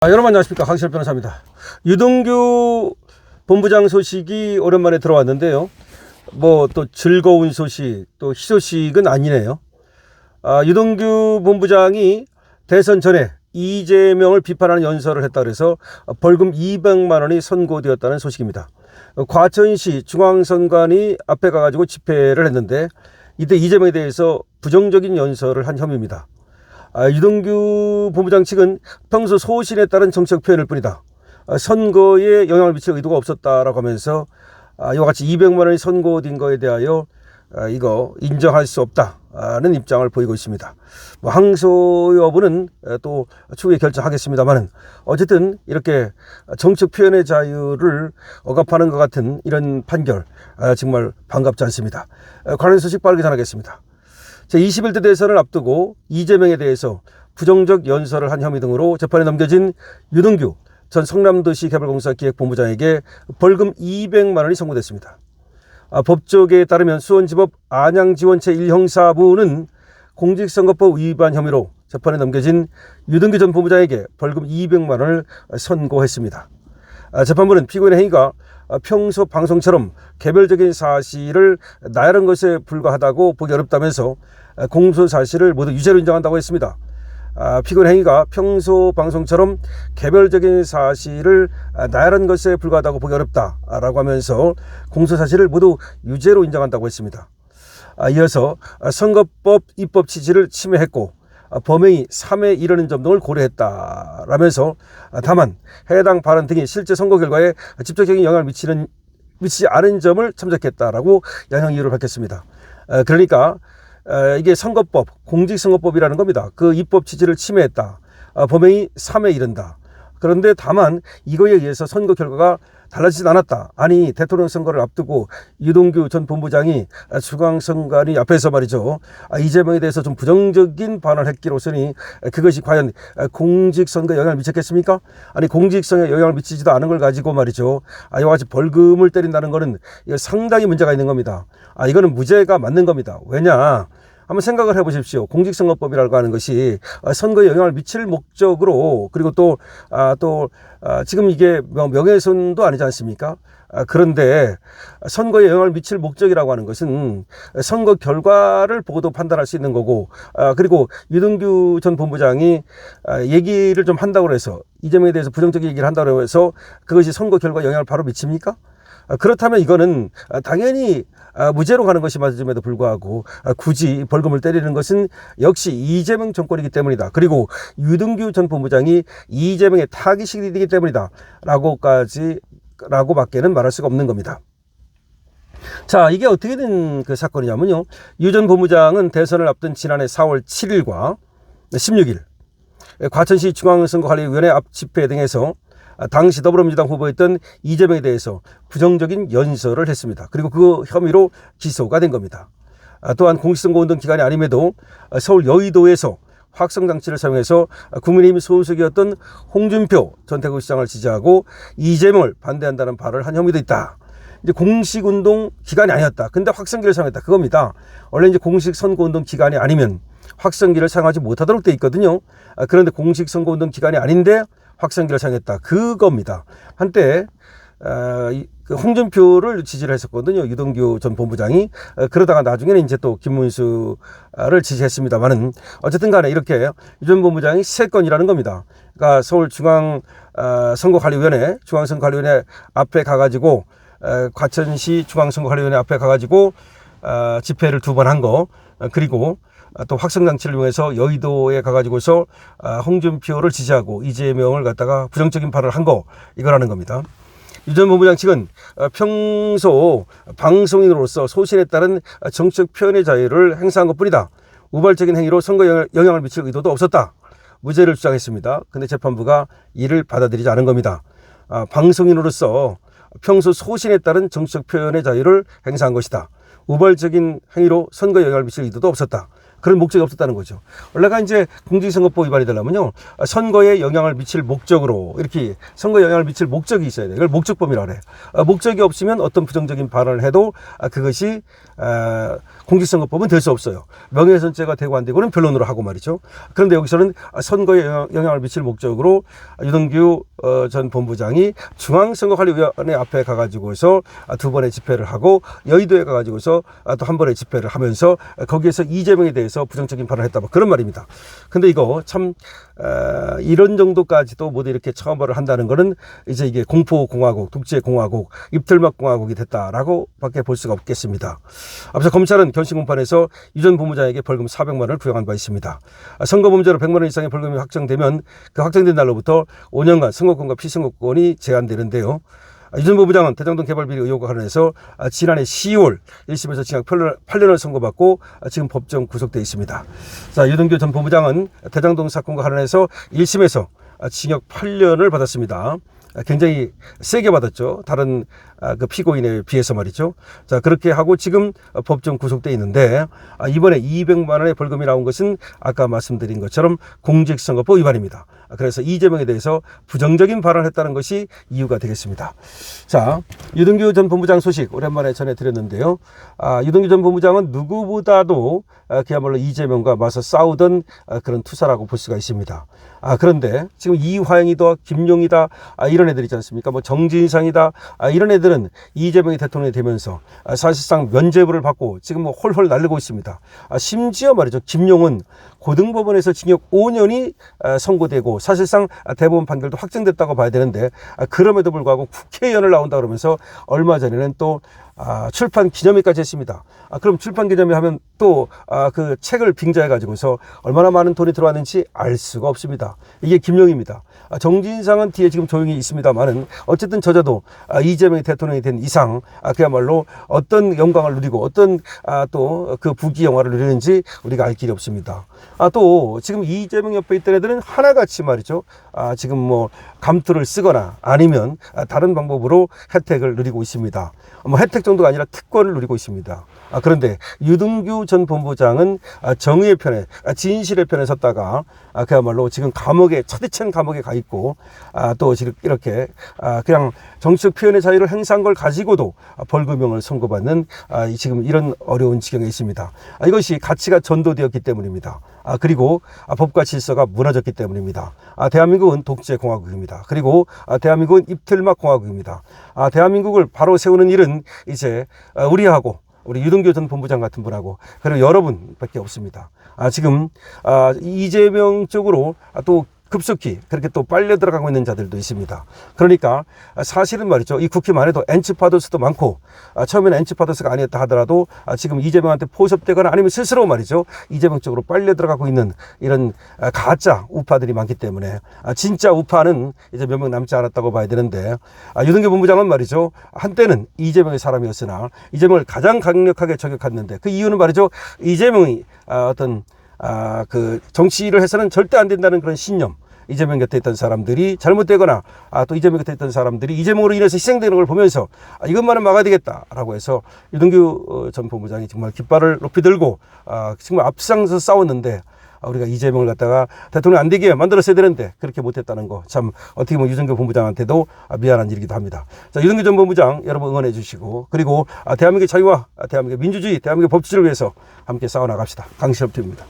여러분 안녕하십니까, 강신업 변호사입니다. 유동규 본부장 소식이 오랜만에 들어왔는데요. 뭐 또 즐거운 소식, 또 희소식은 아니네요. 유동규 본부장이 대선 전에 이재명을 비판하는 연설을 했다 그래서 벌금 200만 원이 선고되었다는 소식입니다. 과천시 중앙선관위 앞에 가가지고 집회를 했는데 이때 이재명에 대해서 부정적인 연설을 한 혐의입니다. 유동규 본부장 측은 평소 소신에 따른 정책 표현일 뿐이다, 선거에 영향을 미칠 의도가 없었다라고 하면서 이와 같이 200만 원이 선고된 거에 대하여 이거 인정할 수 없다는 입장을 보이고 있습니다. 항소 여부는 또 추후에 결정하겠습니다만은 어쨌든 이렇게 정책 표현의 자유를 억압하는 것 같은 이런 판결 정말 반갑지 않습니다. 관련 소식 빠르게 전하겠습니다. 제21대 대선을 앞두고 이재명에 대해서 부정적 연설을 한 혐의 등으로 재판에 넘겨진 유동규 전 성남도시 개발공사 기획본부장에게 벌금 200만 원이 선고됐습니다. 법조계에 따르면 수원지법 안양지원체 1형사부는 공직선거법 위반 혐의로 재판에 넘겨진 유동규 전 본부장에게 벌금 200만 원을 선고했습니다. 재판부는 피고인의 행위가 평소 방송처럼 개별적인 사실을 나열한 것에 불과하다고 보기 어렵다면서 공소 사실을 모두 유죄로 인정한다고 했습니다. 피고인의 행위가 평소 방송처럼 개별적인 사실을 나열한 것에 불과하다고 보기 어렵다라고 하면서 공소 사실을 모두 유죄로 인정한다고 했습니다. 이어서 선거법 입법 취지를 침해했고 범행이 3회 이르는 점 등을 고려했다라면서 다만 해당 발언 등이 실제 선거 결과에 직접적인 영향을 미치지 않은 점을 참작했다라고 양형 이유를 밝혔습니다. 그러니까 이게 선거법, 공직선거법이라는 겁니다. 그 입법 취지를 침해했다, 범행이 3회 이른다. 그런데 다만 이거에 의해서 선거 결과가 달라지진 않았다. 아니, 대통령 선거를 앞두고 유동규 전 본부장이 중앙선관위 앞에서 말이죠, 이재명에 대해서 좀 부정적인 발언을 했기로서니 그것이 과연 공직선거에 영향을 미쳤겠습니까? 아니, 공직선거에 영향을 미치지도 않은 걸 가지고 말이죠, 이와 같이 벌금을 때린다는 것은 상당히 문제가 있는 겁니다. 이거는 무죄가 맞는 겁니다. 왜냐? 한번 생각을 해보십시오. 공직선거법이라고 하는 것이 선거에 영향을 미칠 목적으로, 그리고 또 지금 이게 명예훼손도 아니지 않습니까? 그런데 선거에 영향을 미칠 목적이라고 하는 것은 선거 결과를 보고도 판단할 수 있는 거고, 그리고 유동규 전 본부장이 얘기를 좀 한다고 해서 이재명에 대해서 부정적인 얘기를 한다고 해서 그것이 선거 결과에 영향을 바로 미칩니까? 그렇다면 이거는 당연히 무죄로 가는 것이 맞음에도 불구하고 굳이 벌금을 때리는 것은 역시 이재명 정권이기 때문이다. 그리고 유동규 전 본부장이 이재명의 타깃이 되기 때문이다. 라고밖에는 말할 수가 없는 겁니다. 자, 이게 어떻게 된 그 사건이냐면요, 유 전 본부장은 대선을 앞둔 지난해 4월 7일과 16일 과천시 중앙선거관리위원회 앞 집회 등에서 당시 더불어민주당 후보였던 이재명에 대해서 부정적인 연설을 했습니다. 그리고 그 혐의로 기소가 된 겁니다. 또한 공식선거운동 기간이 아님에도 서울 여의도에서 확성장치를 사용해서 국민의힘 소속이었던 홍준표 전 대구시장을 지지하고 이재명을 반대한다는 발언을 한 혐의도 있다. 이제 공식운동 기간이 아니었다. 근데 확성기를 사용했다. 그겁니다. 원래 이제 공식 선거운동 기간이 아니면 확성기를 사용하지 못하도록 돼 있거든요. 그런데 공식 선거운동 기간이 아닌데 확성기를 사용했다. 그겁니다. 한때 그 홍준표를 지지를 했었거든요, 유동규 전 본부장이. 그러다가 나중에는 이제 또 김문수를 지지했습니다만은 어쨌든 간에 이렇게 유 전 본부장이 세 건이라는 겁니다. 그러니까 서울 중앙선거관리위원회 앞에 가가지고 과천시 중앙선거관리위원회 앞에 가가지고 집회를 2번 한 거, 그리고 또 확성장치를 이용해서 여의도에 가가지고서 홍준표를 지지하고 이재명을 갖다가 부정적인 발언을 한 거, 이거라는 겁니다. 유 전 본부장 측은 평소 방송인으로서 소신에 따른 정책 표현의 자유를 행사한 것뿐이다, 우발적인 행위로 선거에 영향을 미칠 의도도 없었다, 무죄를 주장했습니다. 근데 재판부가 이를 받아들이지 않은 겁니다. 방송인으로서 평소 소신에 따른 정책 표현의 자유를 행사한 것이다, 우발적인 행위로 선거에 영향을 미칠 의도도 없었다, 그런 목적이 없었다는 거죠. 원래가 이제 공직선거법 위반이 되려면요, 선거에 영향을 미칠 목적으로, 이렇게 선거에 영향을 미칠 목적이 있어야 돼요. 이걸 목적범이라고 그래요. 목적이 없으면 어떤 부정적인 발언을 해도 그것이 공직선거법은 될 수 없어요. 명예훼손죄가 되고 안 되고는 변론으로 하고 말이죠. 그런데 여기서는 선거에 영향을 미칠 목적으로 유동규 전 본부장이 중앙선거관리위원회 앞에 가가지고서 두 번의 집회를 하고, 여의도에 가가지고서 또 한 번의 집회를 하면서 거기에서 이재명에 대해서 부정적인 발언을 했다, 뭐 그런 말입니다. 근데 이거 참 이런 정도까지도 모두 이렇게 처벌을 한다는 거는 이제 이게 공포공화국, 독재공화국, 입틀막 공화국이 됐다라고 밖에 볼 수가 없겠습니다. 앞서 검찰은 견신공판에서 유 전 본부장에게 벌금 400만 원을 부여한 바 있습니다. 선거범죄로 100만 원 이상의 벌금이 확정되면 그 확정된 날로부터 5년간 선거권과 피선거권이 제한되는데요. 유 전 본부장은 대장동 개발 비리 의혹과 관련해서 지난해 10월 1심에서 징역 8년을 선고받고 지금 법정 구속되어 있습니다. 자, 유동규 전 본부장은 대장동 사건과 관련해서 1심에서 징역 8년을 받았습니다. 굉장히 세게 받았죠. 다른 그 피고인에 비해서 말이죠. 자, 그렇게 하고 지금 법정 구속돼 있는데, 이번에 200만 원의 벌금이 나온 것은 아까 말씀드린 것처럼 공직선거법 위반입니다. 그래서 이재명에 대해서 부정적인 발언을 했다는 것이 이유가 되겠습니다. 자, 유동규 전 본부장 소식 오랜만에 전해드렸는데요. 유동규 전 본부장은 누구보다도 그야말로 이재명과 맞서 싸우던 그런 투사라고 볼 수가 있습니다. 그런데 지금 이화영이다, 김용이다, 이런 애들 있지 않습니까? 뭐 정진상이다, 이런 애들은 이재명이 대통령이 되면서 사실상 면죄부를 받고 지금 뭐 홀홀 날리고 있습니다. 심지어 말이죠, 김용은 고등법원에서 징역 5년이 선고되고 사실상 대법원 판결도 확정됐다고 봐야 되는데, 그럼에도 불구하고 국회의원을 나온다 그러면서 얼마 전에는 또 출판 기념회까지 했습니다. 그럼 출판 기념회 하면 또 그 책을 빙자해 가지고서 얼마나 많은 돈이 들어왔는지 알 수가 없습니다. 이게 김용입니다. 정진상은 뒤에 지금 조용히 있습니다만은 어쨌든 저자도 이재명이 대통령이 된 이상 그야말로 어떤 영광을 누리고 어떤 또 그 부귀 영화를 누리는지 우리가 알 길이 없습니다. 또 지금 이재명 옆에 있던 애들은 하나같이 말이죠. 지금 뭐 감투를 쓰거나 아니면 다른 방법으로 혜택을 누리고 있습니다. 뭐 혜택 정도가 아니라 특권을 누리고 있습니다. 그런데 유동규 전 본부장은 정의의 편에, 진실의 편에 섰다가 그야말로 지금 감옥에, 차디찬 감옥에 가 있고, 또 지금 이렇게 그냥 정치적 표현의 자유를 행사한 걸 가지고도 벌금형을 선고받는 지금 이런 어려운 지경에 있습니다. 이것이 가치가 전도되었기 때문입니다. 그리고 법과 질서가 무너졌기 때문입니다. 대한민국은 독재공화국입니다. 그리고 대한민국은 입틀막 공화국입니다. 대한민국을 바로 세우는 일은 이제 우리하고 우리 유동규 전 본부장 같은 분하고 그리고 여러분밖에 없습니다. 지금 이재명 쪽으로 또 급속히 그렇게 또 빨려 들어가고 있는 자들도 있습니다. 그러니까 사실은 말이죠, 이 국힘 안에도 엔치파더스도 많고, 처음에는 엔치파더스가 아니었다 하더라도 지금 이재명한테 포섭되거나 아니면 스스로 말이죠, 이재명 쪽으로 빨려 들어가고 있는 이런 가짜 우파들이 많기 때문에 진짜 우파는 이제 몇 명 남지 않았다고 봐야 되는데, 유동규 본부장은 말이죠, 한때는 이재명의 사람이었으나 이재명을 가장 강력하게 저격했는데, 그 이유는 말이죠, 이재명이 어떤 그 정치를 해서는 절대 안 된다는 그런 신념, 이재명 곁에 있던 사람들이 잘못되거나 또 이재명 곁에 있던 사람들이 이재명으로 인해서 희생되는 걸 보면서 이것만은 막아야 되겠다라고 해서 유동규 전 본부장이 정말 깃발을 높이 들고 정말 앞장서 싸웠는데, 우리가 이재명을 갖다가 대통령 안 되게 만들었어야 되는데 그렇게 못했다는 거, 참 어떻게 보면 유동규 본부장한테도 미안한 일이기도 합니다. 자, 유동규 전 본부장 여러분 응원해 주시고, 그리고 대한민국의 자유와 대한민국의 민주주의, 대한민국의 법치를 위해서 함께 싸워나갑시다. 강신업 TV입니다.